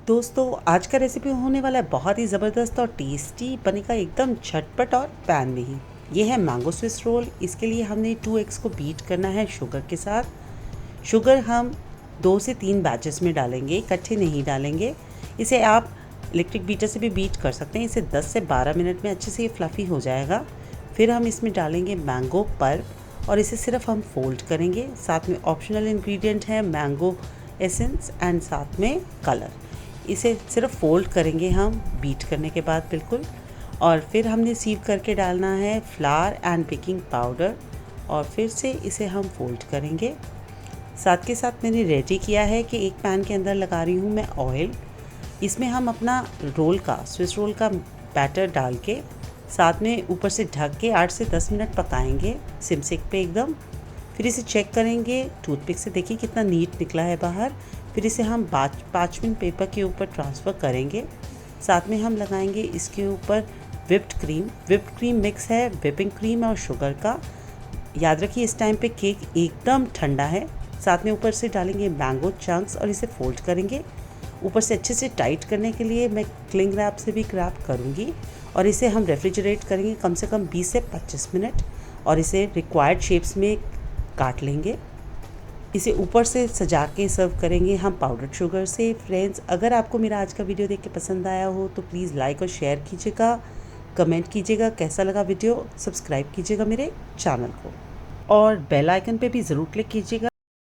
दोस्तों आज का रेसिपी होने वाला है बहुत ही ज़बरदस्त और टेस्टी, बनेगा एकदम झटपट और पैन में ही। ये है मैंगो स्विस रोल। इसके लिए हमने 2 एग्स को बीट करना है शुगर के साथ। शुगर हम 2 से 3 बैचेस में डालेंगे, इकट्ठे नहीं डालेंगे। इसे आप इलेक्ट्रिक बीटर से भी बीट कर सकते हैं। इसे 10 से 12 मिनट में अच्छे से ये फ्लफ़ी हो जाएगा। फिर हम इसमें डालेंगे मैंगो पल्प और इसे सिर्फ हम फोल्ड करेंगे। साथ में ऑप्शनल इंग्रेडिएंट है मैंगो एसेंस एंड साथ में कलर। इसे सिर्फ फोल्ड करेंगे हम बीट करने के बाद बिल्कुल। और फिर हमने सीव करके डालना है फ्लावर एंड बेकिंग पाउडर और फिर से इसे हम फोल्ड करेंगे। साथ के साथ मैंने रेडी किया है कि एक पैन के अंदर लगा रही हूँ मैं ऑयल। इसमें हम अपना रोल का स्विस रोल का बैटर डाल के साथ में ऊपर से ढक के 8 से 10 मिनट पकाएंगे सिम सेक पे एकदम। फिर इसे चेक करेंगे टूथपिक से, देखिए कितना नीट निकला है बाहर। फिर इसे हम पार्चमेंट पेपर के ऊपर ट्रांसफ़र करेंगे। साथ में हम लगाएंगे इसके ऊपर विप्ड क्रीम मिक्स है विपिंग क्रीम और शुगर का। याद रखिए इस टाइम पे केक एकदम ठंडा है। साथ में ऊपर से डालेंगे मैंगो चंक्स और इसे फोल्ड करेंगे। ऊपर से अच्छे से टाइट करने के लिए मैं क्लिंग रैप से भी रैप करूँगी और इसे हम रेफ्रिजरेट करेंगे कम से कम 20 से 25 मिनट और इसे रिक्वायर्ड शेप्स में काट लेंगे। इसे ऊपर से सजा के सर्व करेंगे हम पाउडर्ड शुगर से। फ्रेंड्स, अगर आपको मेरा आज का वीडियो देख के पसंद आया हो तो प्लीज़ लाइक और शेयर कीजिएगा, कमेंट कीजिएगा कैसा लगा वीडियो, सब्सक्राइब कीजिएगा मेरे चैनल को और बेल आइकन पे भी ज़रूर क्लिक कीजिएगा।